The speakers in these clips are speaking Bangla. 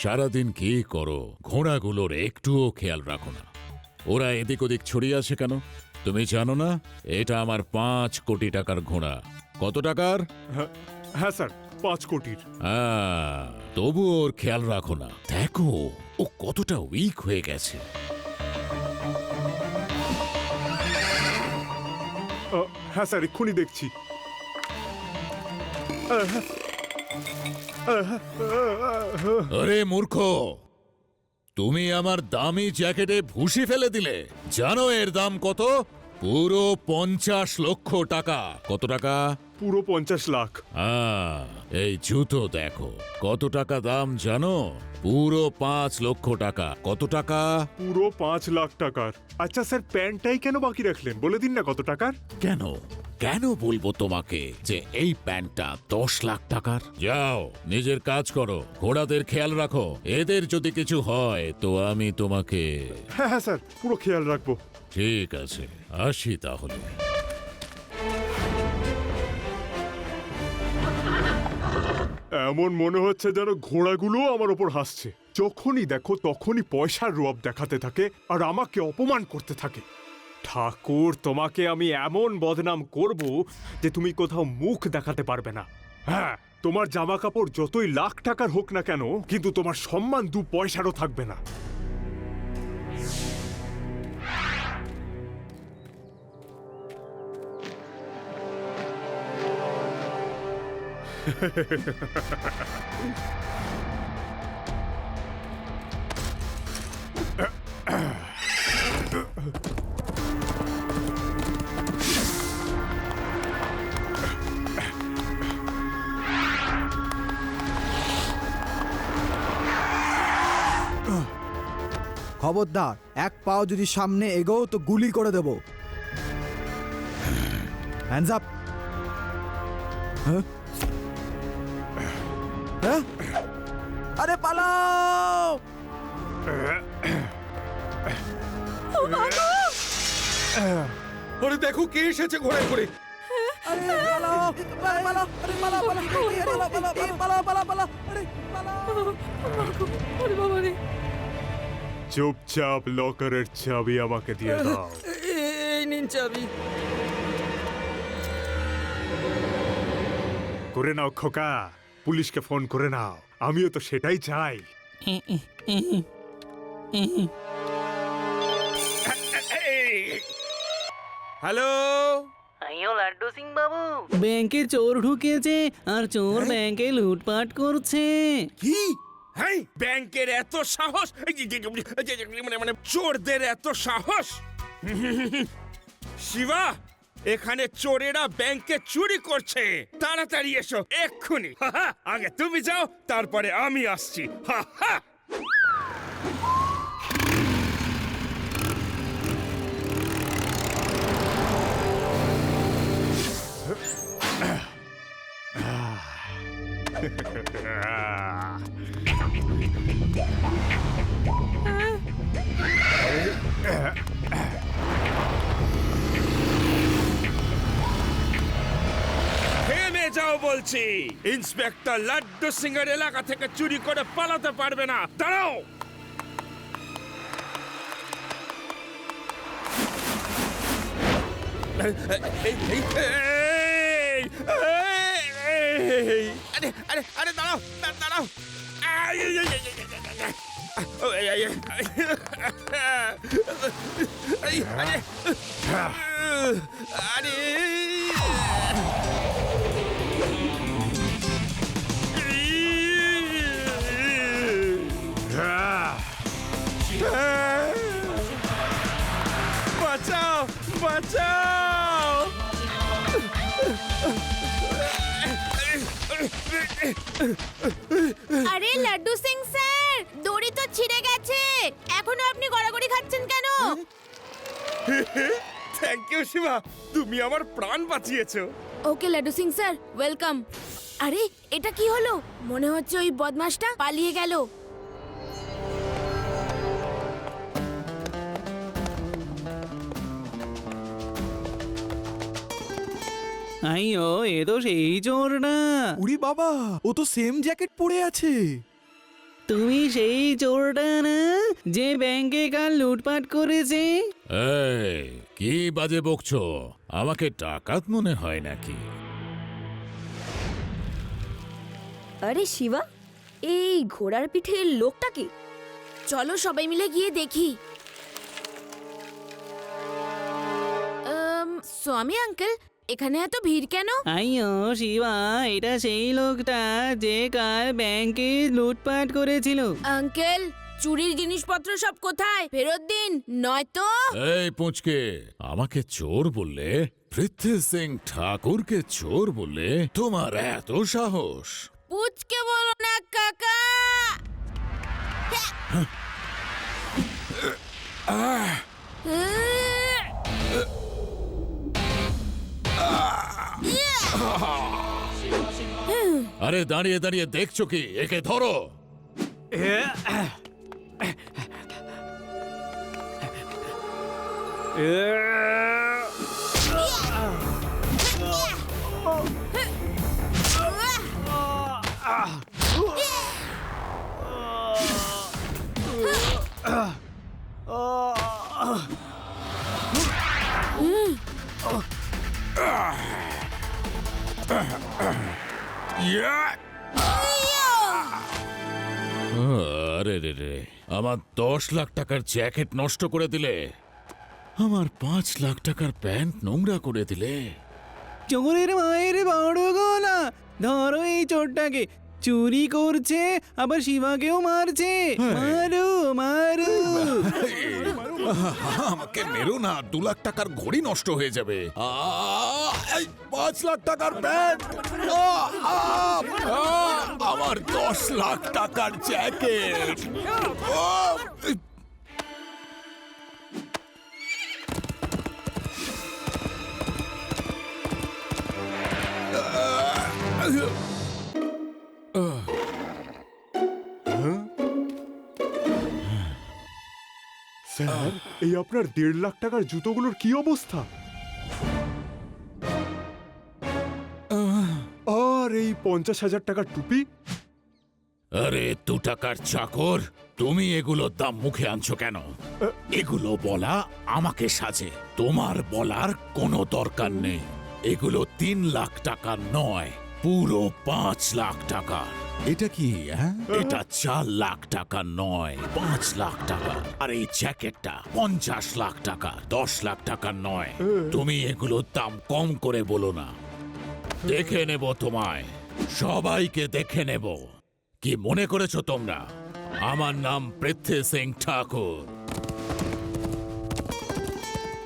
সারাদিন কি করো, ঘোড়াগুলোর একটুও খেয়াল রাখো না। ওরা এদিক ওদিক ছড়িয়ে আসে কেন? তুমি জানো না এটা আমার 5 কোটি টাকার ঘোড়া? কত টাকার? হ্যাঁ স্যার, 5 কোটির। তবু ওর খেয়াল রাখো না। দেখো ও কতটা উইক হয়ে গেছে। হ্যাঁ স্যার, এক্ষুনি দেখছি। আরে মূর্খ, তুমি আমার দামি জ্যাকেটে ভুসি ফেলে দিলে। জানো এর দাম কত? পুরো 50 লক্ষ টাকা। কত টাকা? পুরো 50 লাখ। এই জুতো দেখো কত টাকা দাম জানো? পুরো 5 লক্ষ টাকা। কত টাকা? পুরো 5 লাখ টাকার। আচ্ছা স্যার, প্যান্টটাই কেন বাকি রাখলেন? বলে দিন না কত টাকার। কেন কেন বলবো তোমাকে যে এই প্যান্টটা 10 লাখ টাকার? যাও নিজের কাজ করো, ঘোড়াদের খেয়াল রাখো। এদের যদি কিছু হয় তো আমি তোমাকে। হ্যাঁ হ্যাঁ স্যার, পুরো খেয়াল রাখবো। ঠিক আছে, আসি তাহলে। এমন মনে হচ্ছে যেন ঘোড়াগুলো আমার ওপর হাসছে। যখনই দেখো তখনই পয়সার রূপ দেখাতে থাকে আর আমাকে অপমান করতে থাকে। ঠাকুর, তোমাকে আমি এমন বদনাম করব যে তুমি কোথাও মুখ দেখাতে পারবে না। হ্যাঁ, তোমার জামা কাপড় যতই লাখ টাকার হোক না কেন, কিন্তু তোমার সম্মান 2 পয়সারও থাকবে না। খবরদার, এক পাও যদি সামনে এগোও তো গুলি করে দেব। Hands up. আরে পালাও! আরে দেখো কে এসেছে ঘোড়ায় করে। আরে পালাও! পালাও! আরে পালাও, পালাও! পালাও, পালাও, পালাও, পালাও, পালাও! আরে পালাও! চুপচাপ লকারের চাবি আমাকে দিয়ে দাও। এই নিন চাবি। করে নাও খোকা, পুলিশকে ফোন করে নাও। আমিও তো সেটাই চাই। হ্যালো, আইও লাড্ডু সিং বাবু। ব্যাংকে চোর ঢুকেছে আর চোর ব্যাংকে লুটপাট করছে। কি? হ্যাঁ, ব্যাংকের এত সাহস! মানে চোরদের এত সাহস! শিবা, এখানে চোরেরা ব্যাংকে চুরি করছে। তাড়াতাড়ি এসো এক্ষুনি। আগে তুমি যাও, তারপরে আমি আসছি। থেমে যাও বলছি। ইন্সপেক্টর লাড্ডু সিং এর এলাকা থেকে চুরি করে পালাতে পারবে না। দাঁড়াও। আরে আরে আরে দাঁড়াও, দাঁড়াও। আরে বাঁচাও, বাঁচাও! আরে লাড্ডু সিং স্যার, দড়ি তো ছিঁড়ে গেছে। এখনো আপনি গড়াগড়ি খাচ্ছেন কেন? থ্যাংক ইউ শিবা, তুমি আমার প্রাণ বাঁচিয়েছো। ওকে লাড্ডু সিং স্যার, ওয়েলকাম। আরে এটা কি হলো? মনে হচ্ছে ওই বদমাশটা পালিয়ে গেল। আইও, এ তো সেই চোর না। উরি বাবা, ও তো সেম জ্যাকেট পরে আছে। তুমি সেই চোরটা না যে ব্যাংকে কাল লুটপাট করেছে? এই কি বাজে বকছো? আমাকে ডাকাত মনে হয় নাকি? আরে শিবা, এই ঘোড়ার পিঠে লোকটা কি? চলো সবাই মিলে গিয়ে দেখি। স্বামী আঙ্কেল, এখানে এত ভিড় কেন? আইয়ো শিবা, এটা সেই লোকটা যে কাল ব্যাংকে লুটপাট করেছিল। আঙ্কেল, চুরির জিনিসপত্র সব কোথায়? ফেরত দিন, নয়তো। এই পুঁচকে, আমাকে চোর বললে? পৃথ্বী সিং ঠাকুরকে চোর বললে? তোমার এত সাহস? পুচকে বলো না কাকা। আরে দাঁড়িয়ে দাঁড়িয়ে দেখছো কি? একে ধরো। আরে রে রে, আমার 10 লাখ টাকার জ্যাকেট নষ্ট করে দিলে, আমার 5 লাখ টাকার প্যান্ট নোংরা করে দিলে। চোরের মায়ের বড় গলা, ধরো এই চোরটাকে। চুরি করছে, আবার শিবাকেও মারছে। মারো মারো। আমাকে মেরো না, 2 লাখ টাকার ঘড়ি নষ্ট হয়ে যাবে। 5 লাখ টাকার প্যান্ট, আমার 10 লাখ টাকার জ্যাকেট। স্যার, এই আপনার 1.5 লাখ টাকার জুতোগুলোর কি অবস্থা? আর এই 50,000 টাকার টুপি? আরে 2 টাকার চাকর, তুমি এগুলোর দাম মুখে আনছো কেন? এগুলো বলা আমাকে সাজে, তোমার বলার কোনো দরকার নেই। এগুলো 3 লাখ টাকা নয়, পুরো 5 লাখ টাকা। এটা কি? এটা 4 লাখ টাকা নয়, 5 লাখ টাকা। আর এই জ্যাকেটটা 50 লাখ টাকা, 10 লাখ টাকা নয়। তুমি এগুলোর দাম কম করে বলো না। দেখে নেব তোমায়, সবাইকে দেখে নেব। কি মনে করেছো তোমরা আমার নাম পৃথ্বী সিং ঠাকুর?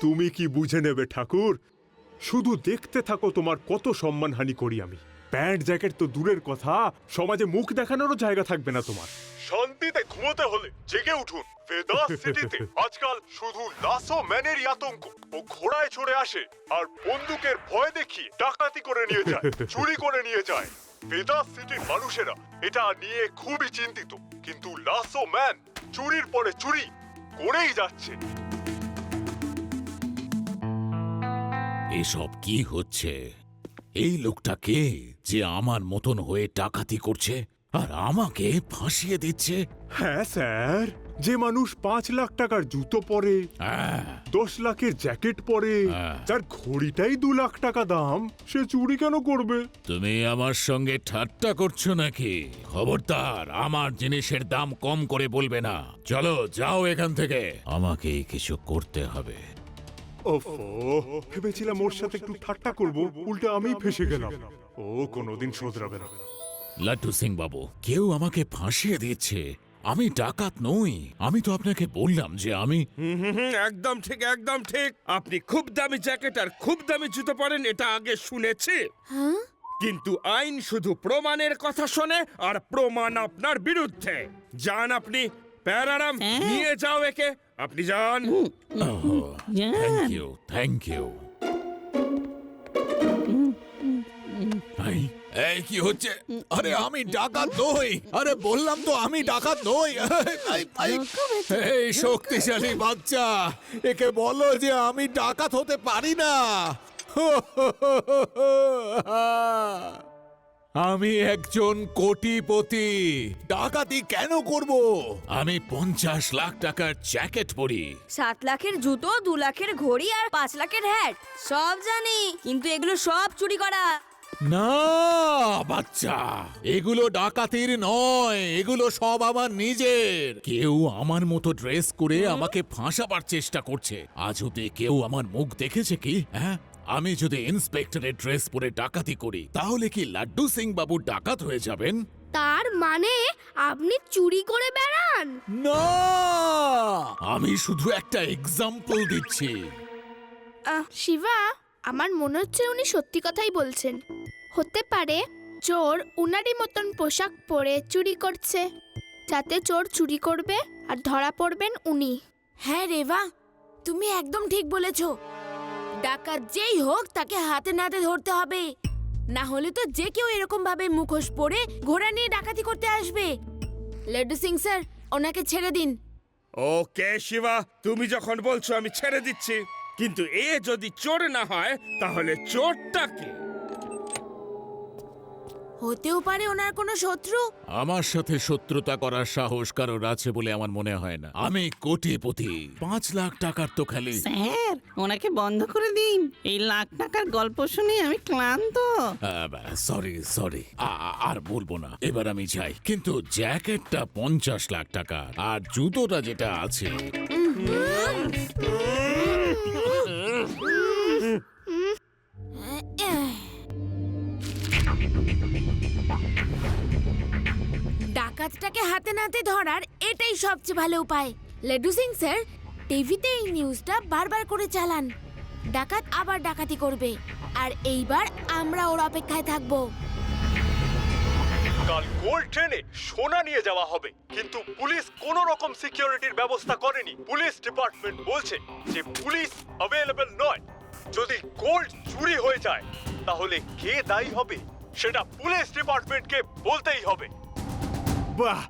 তুমি কি বুঝে নেবে ঠাকুর? শুধু দেখতে থাকো তোমার কত সম্মানহানি করি আমি। প্যান্ট জ্যাকেট তো দূরের কথা, সমাজে মুখ দেখানোরও জায়গা থাকবে না তোমার। শান্তিতে ঘুমোতে হলে জেগে উঠুন। ভেদাস সিটিতে আজকাল শুধু লাসো ম্যানেরই আতঙ্ক। ও ঘোড়ায় চড়ে আসে আর বন্দুকের ভয় দেখিয়ে ডাকাতি করে নিয়ে যায়, চুরি করে নিয়ে যায়। ভেদাস সিটির মানুষেরা এটা নিয়ে খুবই চিন্তিত, কিন্তু লাসো ম্যান চুরির পরে চুরি করেই যাচ্ছে। এসব কি হচ্ছে? এই লোকটা কে যে আমার মতন হয়ে ডাকাতি করছে আর আমাকে ফাঁসিয়ে দিচ্ছে? হ্যাঁ স্যার, যে মানুষ 5 লাখ টাকার জুতো পরে, 10 লাখের জ্যাকেট পরে, যার ঘড়িটাই 2 লাখ টাকা দাম, সে চুরি কেন করবে? তুমি আমার সঙ্গে ঠাট্টা করছো নাকি? খবরদার, আমার জিনিসের দাম কম করে বলবে না। চলো যাও এখান থেকে, আমাকেই কিছু করতে হবে। ওফো, ভেবেছিলাম ওর সাথে একটু ঠাট্টা করব, উল্টে আমিই ফেসে গেলাম। ও কোনোদিন শোধরাবে না। লাড্ডু সিং বাবু, কেউ আমাকে ফাঁসিয়ে দিচ্ছে। আমি ডাকাত নই। আমি তো আপনাকে বললাম যে আমি। একদম ঠিক, একদম ঠিক। আপনি খুব দামি জ্যাকেট আর খুব দামি জুতো পরেন, এটা আগে শুনেছি। কিন্তু আইন শুধু প্রমাণের কথা শোনে, আর প্রমাণ আপনার বিরুদ্ধে। যান আপনি, প্যারারাম, নিয়ে যাও একে। আপনি যান। Thank you, thank you. এই কি হচ্ছে? আরে আমি ডাকাত নই। আরে বললাম তো আমি ডাকাত নই। এই শক্তিশালী বাচ্চা, একে বলো যে আমি ডাকাত হতে পারি না। আমি একজন কোটিপতি। ডাকাতি কেন করব? আমি 50 লাখ টাকার জ্যাকেট পরি। 7 লাখের জুতো, 2 লাখের ঘড়ি আর 5 লাখের হ্যাট সব জানি, কিন্তু এগুলো সব চুরি করা। না বাচ্চা, এগুলো ডাকাতির নয়, এগুলো সব আমার নিজের। কেউ আমার মতো ড্রেস করে আমাকে ফাঁসাবার চেষ্টা করছে। আজ অব্দি কেউ আমার মুখ দেখেছে কি? হ্যাঁ, আমি যদি ইন্সপেক্টরের ড্রেস পরে ডাকাতি করি তাহলে কি লাড্ডু সিং বাবু ডাকাত হয়ে যাবেন? তার মানে আপনি চুরি করে বেড়ান? না, আমি শুধু একটা এক্সাম্পল দিচ্ছি। শিবা, আমার মনে হচ্ছে উনি সত্যি কথাই বলছেন। হতে পারে চোর উনারই মতন পোশাক পরে চুরি করছে, যাতে চোর চুরি করবে আর ধরা পড়বেন উনি। হ্যাঁ রেবা, তুমি একদম ঠিক বলেছো। ডাকাত যেই হোক তাকে হাতে নাতে ধরতে হবে, না হলে তো যে কেউ এরকম ভাবে মুখোশ পরে ঘোড়া নিয়ে ডাকাতি করতে আসবে। লাড্ডু সিং স্যার, ওনাকে ছেড়ে দিন। ওকে শিবা, তুমি যখন বলছো আমি ছেড়ে দিচ্ছি, কিন্তু এ যদি চোর না হয় তাহলে চোরটাকে। হতেও পারে ওনার কোনো শত্রু। আমার সাথে শত্রুতা করার সাহস কারোর আছে বলে আমার মনে হয় না। আমি কোটিপতি। 5 লাখ টাকার তো খালি। স্যার, ওনাকে বন্ধ করে দিন। এই লাখ টাকার গল্প শুনে আমি ক্লান্ত। সরি, আর বলবো না। এবার আমি যাই, কিন্তু জ্যাকেটটা 50 লাখ টাকা আর জুতোটা যেটা আছে। ডাকাতটাকে হাতে নাতে ধরার এটাই সবচেয়ে ভালো উপায়। লাড্ডু সিং স্যার, টিভিতে এই নিউজটা বারবার করে চালান। ডাকাত আবার ডাকাতি করবে, আর এইবার আমরা ওর অপেক্ষায় থাকবো। কাল গোল্ড ট্রেনে সোনা নিয়ে যাওয়া হবে, কিন্তু পুলিশ কোনো রকম সিকিউরিটির ব্যবস্থা করেনি। পুলিশ ডিপার্টমেন্ট বলছে যে পুলিশ অ্যাভেলেবল নয়। যদি গোল্ড চুরি হয়ে যায় তাহলে কে দায়ী হবে সেটা পুলিশ ডিপার্টমেন্টকে বলতেই হবে। বাহ,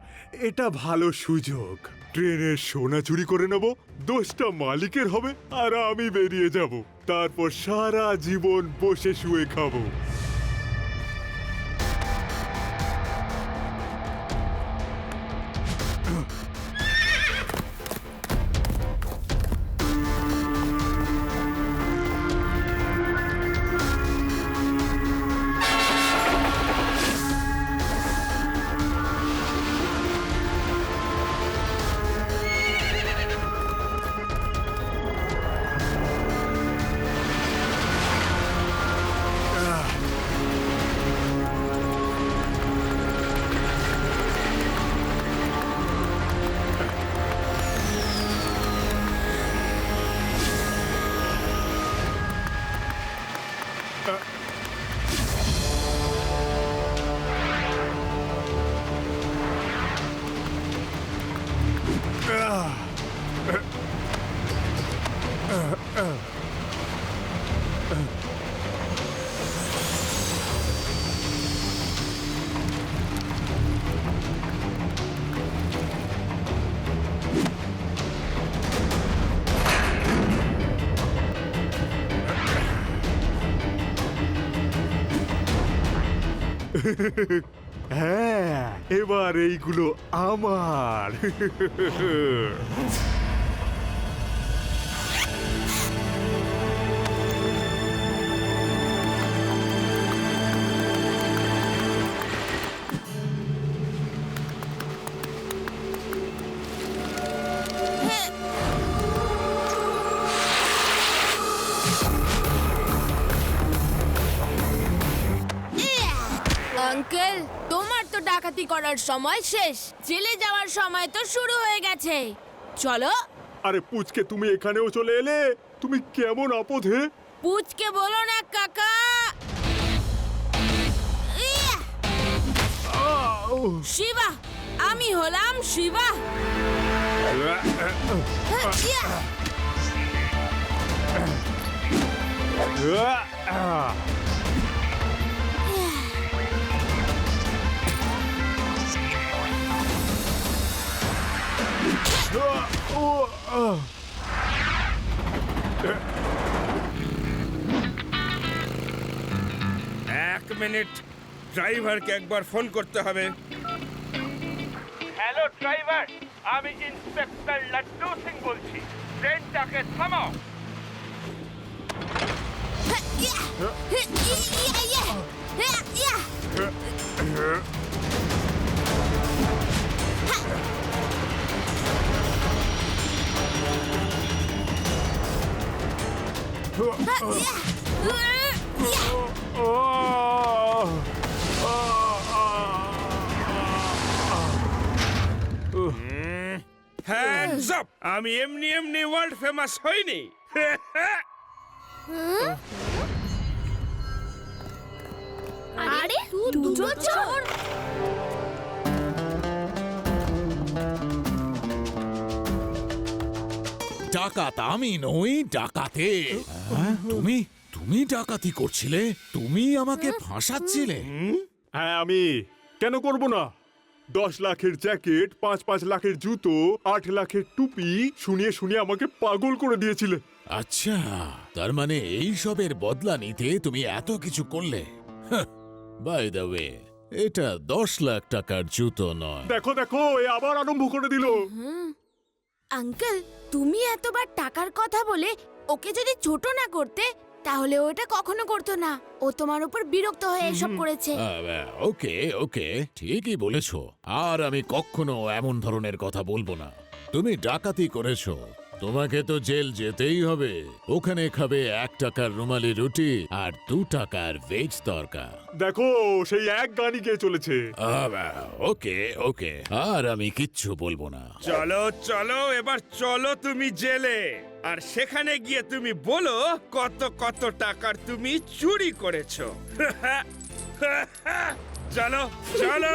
এটা ভালো সুযোগ। ট্রেনের সোনা চুরি করে নেব, দোষটা মালিকের হবে, আর আমি বেরিয়ে যাব। তারপর সারা জীবন বসে শুয়ে খাবো। হ্যাঁ, এবার এইগুলো আমার। আঙ্কেল, তোমার তো ডাকাতি করার সময় শেষ, জেলে যাওয়ার সময় তো শুরু হয়ে গেছে। চলো। আরে পুচকে, তুমি এখানেও চলে এলে? তুমি কেমন আপদ হে? পুচকে বলো না কাকা। শিবা, আমি হলাম শিবা। এক মিনিট, ড্রাইভারকে একবার ফোন করতে হবে। হ্যালো ড্রাইভার, আমি ইন্সপেক্টর লাড্ডু সিং বলছি, ট্রেনটাকে থামাও। Hands up! আমি এমনি এমনি ওয়ার্ল্ড ফেমাস হইনি। আরে দুটো চোর! ডাকাত আমি নই, ডাকাতে। তুমি তুমি ডাকাতি করছিলে? তুমি আমাকে ফাঁসাচ্ছিলে? হ্যাঁ আমি কেন করব না? 10 লাখের জ্যাকেট, 5 লাখের জুতো, 8 লাখের টুপি শুনিয়ে শুনিয়ে আমাকে পাগল করে দিয়েছিলে। আচ্ছা, তার মানে এই সবের বদলা নিতে তুমি এত কিছু করলে? বাই দ্য ওয়ে, এটা 10 লাখ টাকার জুতো নয়। দেখো দেখো, এ আবার আরম্ভ করে দিল। আঙ্কেল, তুমি এতবার টাকার কথা বলে ওকে যদি ছোট না করতে, তাহলে ও এটা কখনো করতো না। ও তোমার উপর বিরক্ত হয়ে এসব করেছে। ওকে ওকে, ঠিকই বলেছো। আর আমি কখনো এমন ধরনের কথা বলবো না। তুমি ডাকাতি করেছো, তোমাকে তো জেল যেতেই হবে। ওখানে খাবে 1 টাকার রুমালি রুটি আর 2 টাকার ভেজ তরকা। দেখো সেই এক গানই গেয়ে চলেছে। ওকে ওকে, আর আমি কিচ্ছু বলবো না। চলো চলো, এবার চলো তুমি জেলে। আর সেখানে গিয়ে তুমি বলো কত কত টাকার তুমি চুরি করেছো। চলো চলো।